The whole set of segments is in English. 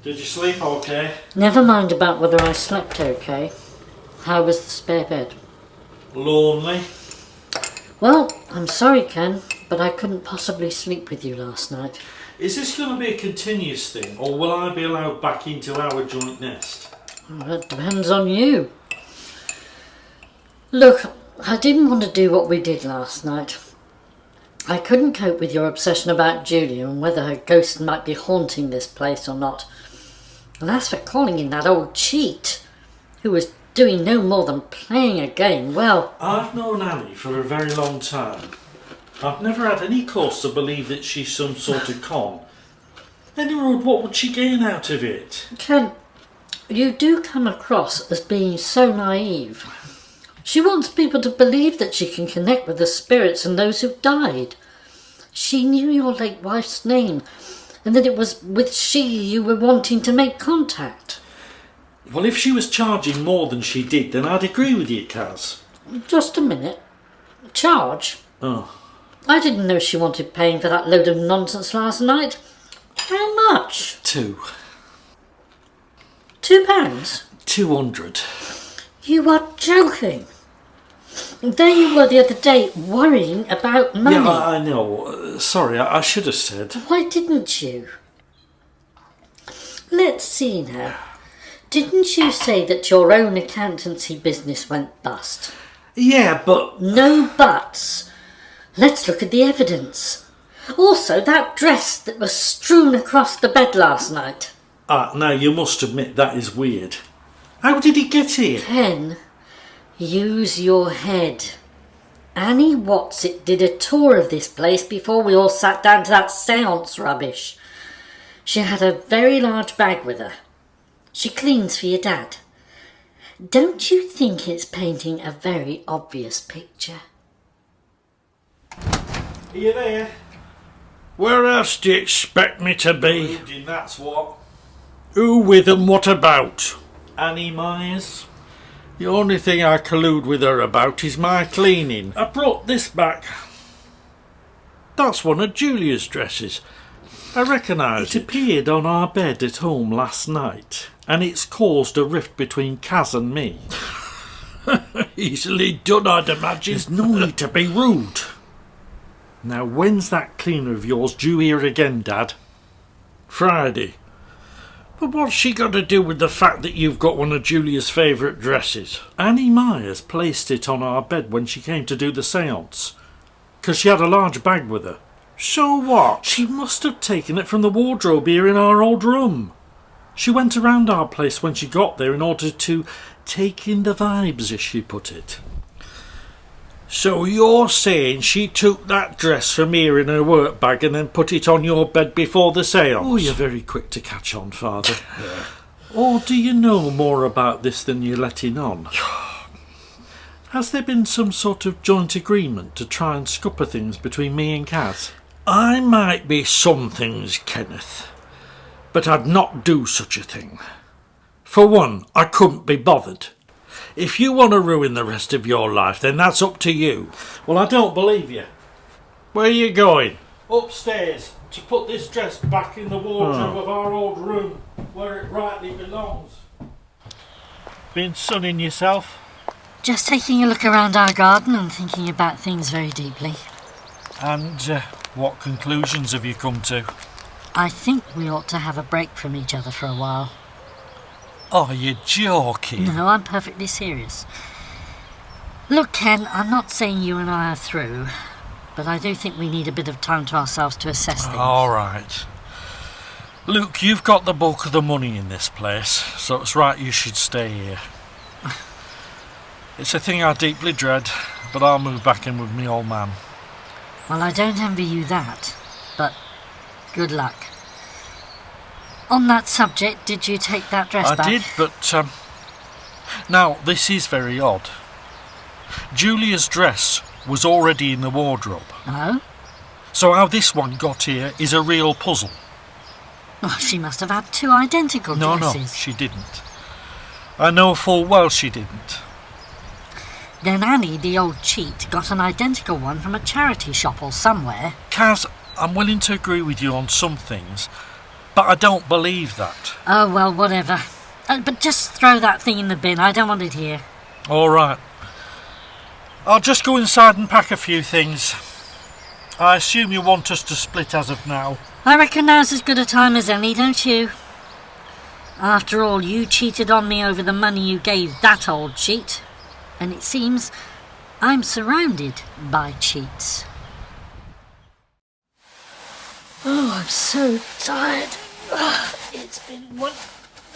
Did you sleep okay? Never mind about whether I slept okay. How was the spare bed? Lonely? Well, I'm sorry, Ken, but I couldn't possibly sleep with you last night. Is this going to be a continuous thing, or will I be allowed back into our joint nest? Well, that depends on you. Look, I didn't want to do what we did last night. I couldn't cope with your obsession about Julia and whether her ghost might be haunting this place or not. And as for calling in that old cheat, who was doing no more than playing a game, well... I've known Annie for a very long time. I've never had any cause to believe that she's some sort of con. Anyway, what would she gain out of it? Ken, you do come across as being so naive. She wants people to believe that she can connect with the spirits and those who've died. She knew your late wife's name, and that it was with she you were wanting to make contact. Well, if she was charging more than she did, then I'd agree with you, Kaz. Just a minute. Charge? Oh. I didn't know she wanted paying for that load of nonsense last night. How much? £2. £2? 200. You are joking. There you were the other day worrying about money. Yeah, I know. Sorry, I should have said. Why didn't you? Let's see now. Didn't you say that your own accountancy business went bust? Yeah, but... No buts. Let's look at the evidence. Also, that dress that was strewn across the bed last night. Now you must admit that is weird. How did it get here? Ken, use your head. Annie Watsit did a tour of this place before we all sat down to that seance rubbish. She had a very large bag with her. She cleans for your dad. Don't you think it's painting a very obvious picture? Are you there? Where else do you expect me to be? Brooding, that's what. Who with and what about? Annie Myers. The only thing I collude with her about is my cleaning. I brought this back. That's one of Julia's dresses. I recognise It appeared on our bed at home last night, and it's caused a rift between Kaz and me. Easily done, I'd imagine. There's no need to be rude. Now, when's that cleaner of yours due here again, Dad? Friday. But what's she got to do with the fact that you've got one of Julia's favourite dresses? Annie Myers placed it on our bed when she came to do the seance, because she had a large bag with her. So what? She must have taken it from the wardrobe here in our old room. She went around our place when she got there in order to take in the vibes, as she put it. So you're saying she took that dress from here in her work bag and then put it on your bed before the seance? Oh, you're very quick to catch on, Father. Or do you know more about this than you're letting on? Has there been some sort of joint agreement to try and scupper things between me and Kaz? I might be some things, Kenneth, but I'd not do such a thing. For one, I couldn't be bothered. If you want to ruin the rest of your life, then that's up to you. Well, I don't believe you. Where are you going? Upstairs, to put this dress back in the wardrobe of our old room, where it rightly belongs. Been sunning yourself? Just taking a look around our garden and thinking about things very deeply. And what conclusions have you come to? I think we ought to have a break from each other for a while. Are you joking? No, I'm perfectly serious. Look, Ken, I'm not saying you and I are through, but I do think we need a bit of time to ourselves to assess things. All right. Luke, you've got the bulk of the money in this place, so it's right you should stay here. It's a thing I deeply dread, but I'll move back in with me old man. Well, I don't envy you that, but good luck. On that subject, did you take that dress back? I did, but... Now, this is very odd. Julia's dress was already in the wardrobe. Oh? So how this one got here is a real puzzle. Oh, she must have had two identical dresses. No, she didn't. I know full well she didn't. Then Annie, the old cheat, got an identical one from a charity shop or somewhere. Kaz, I'm willing to agree with you on some things, But I don't believe that. Oh, well, whatever. But just throw that thing in the bin. I don't want it here. All right. I'll just go inside and pack a few things. I assume you want us to split as of now. I reckon now's as good a time as any, don't you? After all, you cheated on me over the money you gave that old cheat. And it seems I'm surrounded by cheats. Oh, I'm so tired. It's been one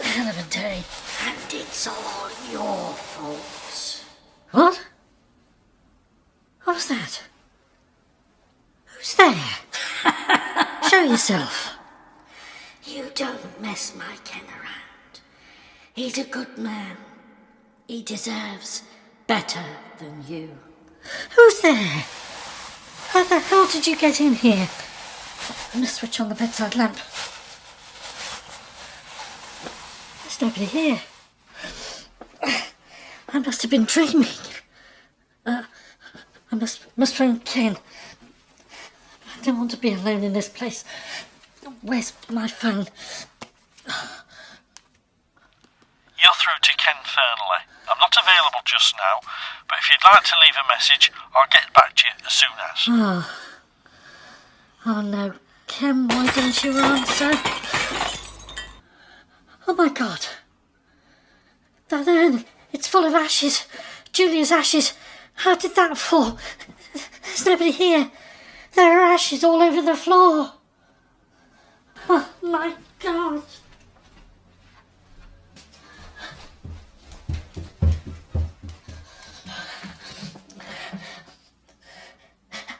hell of a day. And it's all your fault. What? What was that? Who's there? Show yourself. You don't mess my Ken around. He's a good man. He deserves better than you. Who's there? How the hell did you get in here? I'm going to switch on the bedside lamp. There's nobody here. I must have been dreaming. I must phone Ken. I don't want to be alone in this place. Where's my phone? You're through to Ken Fernley. I'm not available just now, but if you'd like to leave a message, I'll get back to you as soon as. Oh no. Ken, why didn't you answer? Oh my God. That urn, it's full of ashes. Julia's ashes. How did that fall? There's nobody here. There are ashes all over the floor. Oh my God.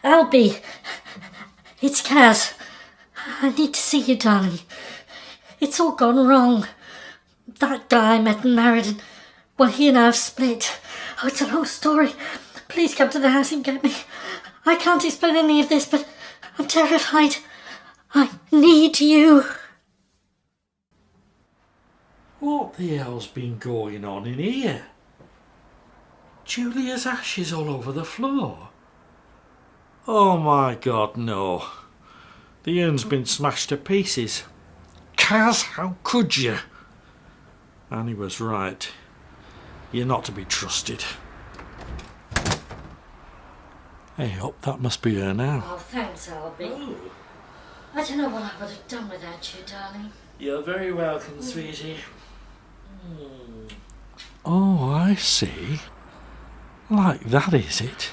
Albie, it's Kaz. I need to see you, darling. It's all gone wrong. That guy I met and married, and well, he and I have split. Oh, it's a long story. Please come to the house and get me. I can't explain any of this, but I'm terrified. I need you. What the hell's been going on in here? Julia's ashes all over the floor. Oh my God, no. The urn's been smashed to pieces. Kaz, how could you? Annie was right. You're not to be trusted. Hey up, that must be her now. Oh, thanks, Albie. Oh. I don't know what I would have done without you, darling. You're very welcome, sweetie. Oh, I see. Like that, is it?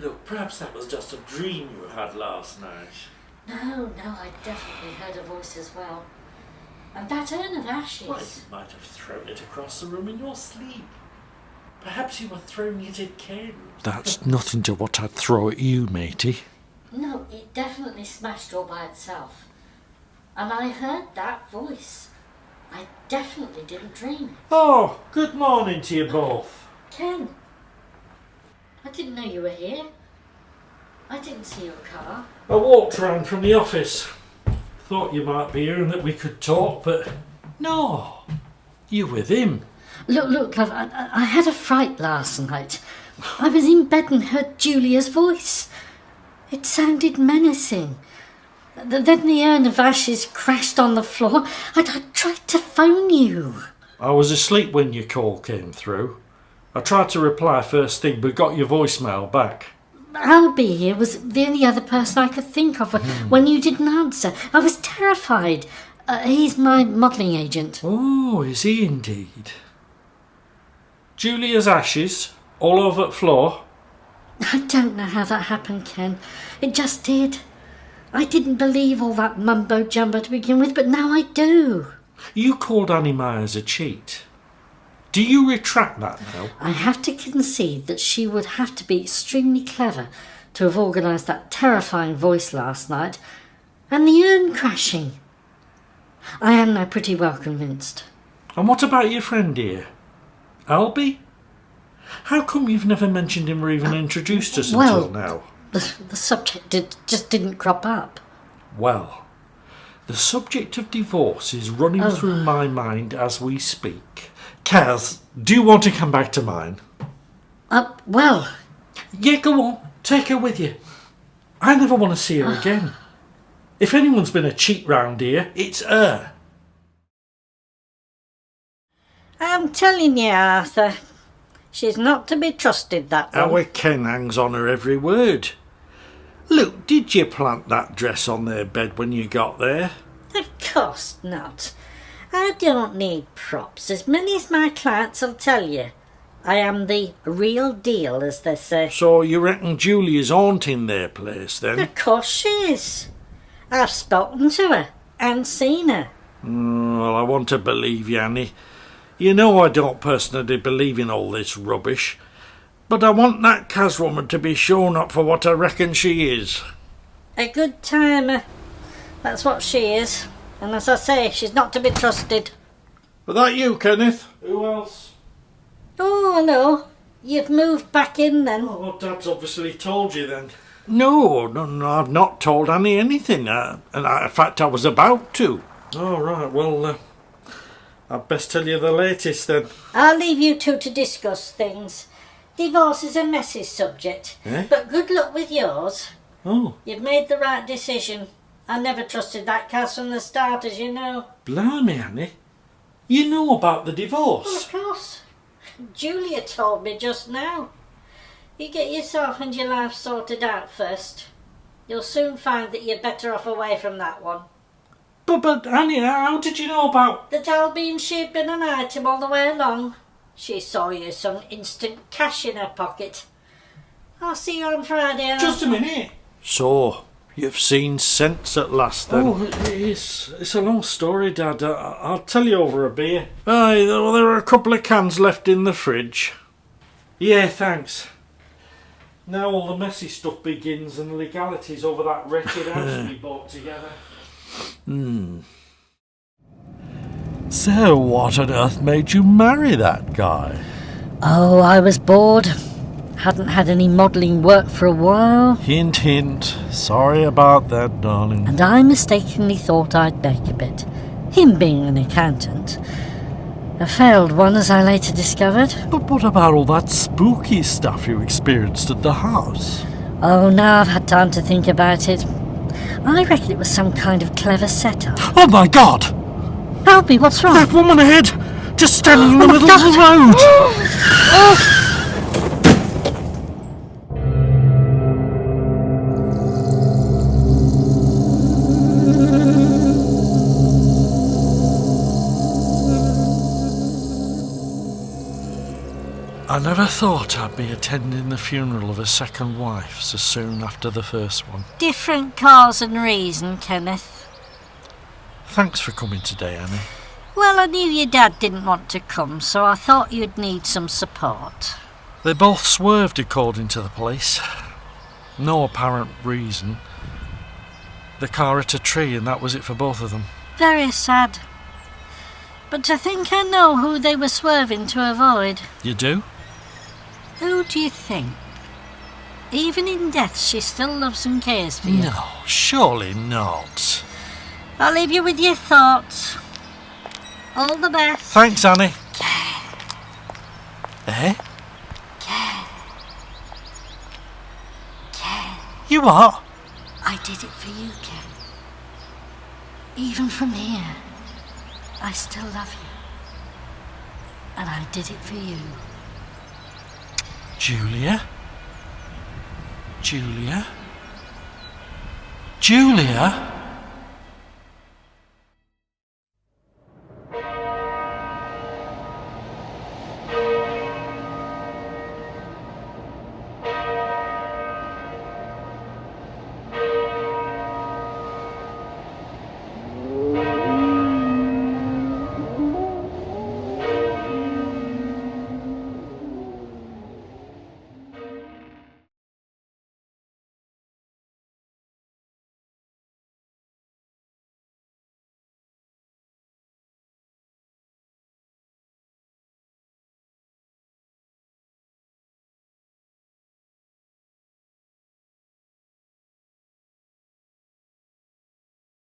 Look, perhaps that was just a dream you had last night. No, I definitely heard a voice as well. And that urn of ashes. Well, you might have thrown it across the room in your sleep. Perhaps you were throwing it at Ken. That's nothing to what I'd throw at you, matey. No, it definitely smashed all by itself. And I heard that voice. I definitely didn't dream it. Oh, good morning to you both. Ken, I didn't know you were here. I didn't see your car. I walked round from the office. Thought you might be here and that we could talk, but no. You with him. Look, love, I had a fright last night. I was in bed and heard Julia's voice. It sounded menacing. Then the urn of ashes crashed on the floor. I tried to phone you. I was asleep when your call came through. I tried to reply first thing, but got your voicemail back. Albie here was the only other person I could think of when you didn't answer. I was terrified. He's my modelling agent. Oh, is he indeed? Julia's ashes all over the floor. I don't know how that happened, Ken. It just did. I didn't believe all that mumbo-jumbo to begin with, but now I do. You called Annie Myers a cheat. Do you retract that now? I have to concede that she would have to be extremely clever to have organised that terrifying voice last night and the urn crashing. I am now pretty well convinced. And what about your friend here? Albie? How come you've never mentioned him or even introduced us until now? The subject just didn't crop up. Well, the subject of divorce is running through my mind as we speak. Kaz, do you want to come back to mine? Well... Yeah, go on. Take her with you. I never want to see her again. If anyone's been a cheat round here, it's her. I'm telling you, Arthur, she's not to be trusted, that one. Our Ken hangs on her every word. Look, did you plant that dress on their bed when you got there? Of course not. I don't need props, as many as my clients will tell you. I am the real deal, as they say. So you reckon Julia's haunting their place, then? Of course she is. I've spoken to her and seen her. Well, I want to believe you, Annie. You know I don't personally believe in all this rubbish. But I want that Kaz woman to be shown up for what I reckon she is. A good timer. That's what she is. And as I say, she's not to be trusted. Was that you, Kenneth? Who else? Oh, hello. You've moved back in then. Oh, well, Dad's obviously told you then. No, I've not told Annie anything. In fact, I was about to. Oh, right, well, I'd best tell you the latest then. I'll leave you two to discuss things. Divorce is a messy subject. Eh? But good luck with yours. Oh, You've made the right decision. I never trusted that Kaz from the start, as you know. blimey, Annie. You know about the Well, divorce? of course. Julia told me just now. You get yourself and your life sorted out first. You'll soon find that you're better off away from that one. But Annie, how did you know about... That Albion she'd been an item all the way along. She saw you some instant cash in her pocket. I'll see you on Friday. Just a minute. So, you've seen sense at last, then? Oh, it's a long story, Dad. I'll tell you over a beer. Aye, well, there are a couple of cans left in the fridge. Yeah, thanks. Now all the messy stuff begins and legalities over that wretched house we bought together. So, what on earth made you marry that guy? Oh, I was bored. Hadn't had any modelling work for a while. Hint, hint. Sorry about that, darling. And I mistakenly thought I'd bake a bit. Him being an accountant. A failed one, as I later discovered. But what about all that spooky stuff you experienced at the house? Oh, now I've had time to think about it. I reckon it was some kind of clever setup. Oh my God! Albie, what's wrong? That woman ahead! Just standing in the middle of the road! I never thought I'd be attending the funeral of a second wife so soon after the first one. Different cause and reason, Kenneth. Thanks for coming today, Annie. Well, I knew your dad didn't want to come, so I thought you'd need some support. They both swerved according to the police. No apparent reason. The car hit a tree and that was it for both of them. Very sad. But to think I know who they were swerving to avoid. You do? Who do you think? Even in death, she still loves and cares for you. No, surely not. I'll leave you with your thoughts. All the best. Thanks, Annie. Eh? Ken, You what? I did it for you, Ken. Even from here, I still love you. And I did it for you. Julia? Julia? Julia?